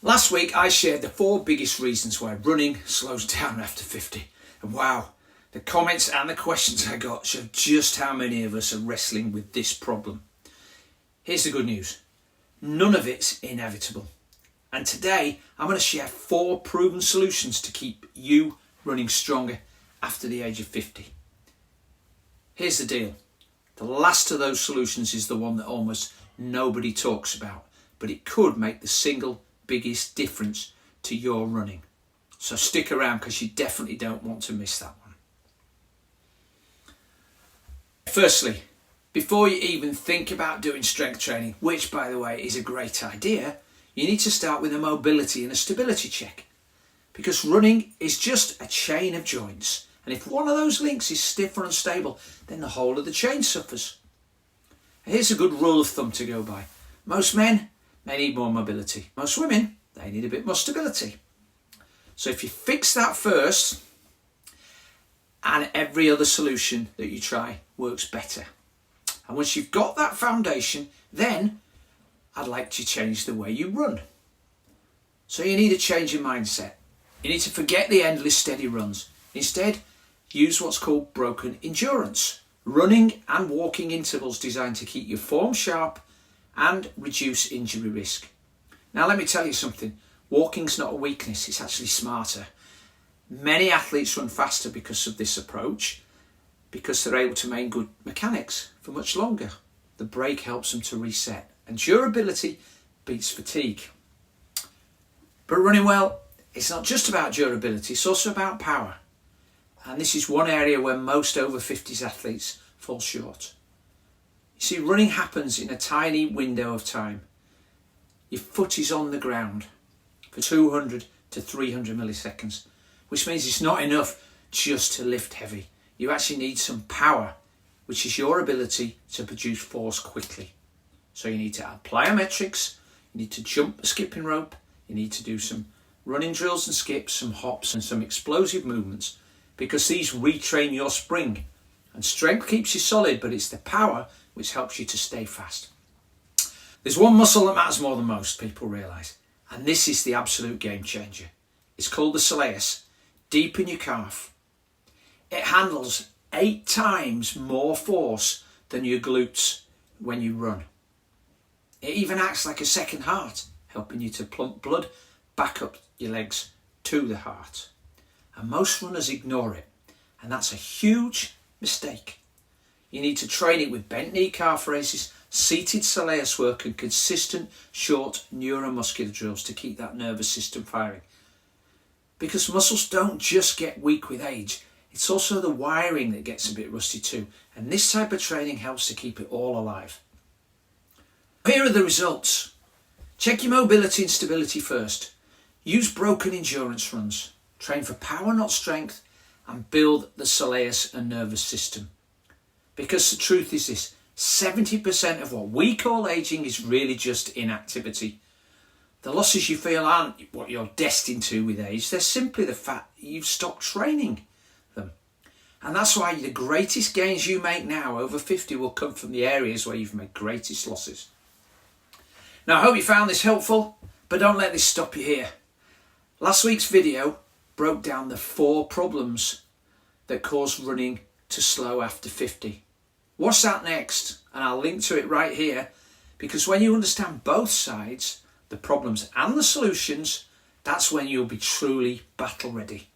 Last week I shared the 4 biggest reasons why running slows down after 50. And wow, the comments and the questions I got show just how many of us are wrestling with this problem. Here's the good news. None of it's inevitable. And today I'm going to share 4 proven solutions to keep you running stronger after the age of 50. Here's the deal. The last of those solutions is the one that almost nobody talks about, but it could make the single biggest difference to your running. So stick around because you definitely don't want to miss that one. Firstly, before you even think about doing strength training, which by the way is a great idea, you need to start with a mobility and a stability check. Because running is just a chain of joints, and if one of those links is stiff or unstable, then the whole of the chain suffers. Here's a good rule of thumb to go by. Most men, they need more mobility. Most women, they need a bit more stability. So if you fix that first, and every other solution that you try works better. And once you've got that foundation, then I'd like to change the way you run. So you need a change in mindset. You need to forget the endless steady runs. Instead, use what's called broken endurance. Running and walking intervals designed to keep your form sharp and reduce injury risk. Now let me tell you something. Walking's not a weakness, it's actually smarter. Many athletes run faster because of this approach, because they're able to maintain good mechanics for much longer. The break helps them to reset, and durability beats fatigue. But running well, it's not just about durability, it's also about power. And this is one area where most over 50s athletes fall short. You see, running happens in a tiny window of time. Your foot is on the ground for 200 to 300 milliseconds, which means it's not enough just to lift heavy. You actually need some power, which is your ability to produce force quickly. So you need to add plyometrics, you need to jump a skipping rope, you need to do some running drills and skips, some hops and some explosive movements, because these retrain your spring. And strength keeps you solid, but it's the power which helps you to stay fast. There's one muscle that matters more than most people realise, and this is the absolute game changer. It's called the soleus, deep in your calf. It handles 8 times more force than your glutes when you run. It even acts like a second heart, helping you to pump blood back up your legs to the heart. And most runners ignore it, and that's a huge mistake. You need to train it with bent knee calf raises, seated soleus work and consistent short neuromuscular drills to keep that nervous system firing. Because muscles don't just get weak with age, it's also the wiring that gets a bit rusty too, and this type of training helps to keep it all alive. Here are the results. Check your mobility and stability first. Use broken endurance runs. Train for power, not strength, and build the soleus and nervous system. Because the truth is this, 70% of what we call aging is really just inactivity. The losses you feel aren't what you're destined to with age, they're simply the fact that you've stopped training them. And that's why the greatest gains you make now over 50 will come from the areas where you've made greatest losses. Now I hope you found this helpful, but don't let this stop you here. Last week's video broke down the 4 problems that cause running to slow after 50. Watch that next, and I'll link to it right here, because when you understand both sides, the problems and the solutions, that's when you'll be truly battle ready.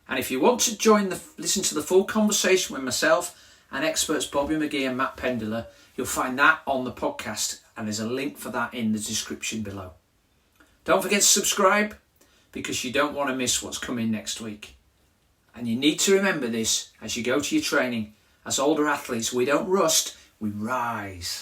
And if you want to listen to the full conversation with myself and experts Bobby McGee and Matt Pendler, you'll find that on the podcast, and there's a link for that in the description below. Don't forget to subscribe, because you don't want to miss what's coming next week. And you need to remember this as you go to your training. As older athletes, we don't rust, we rise.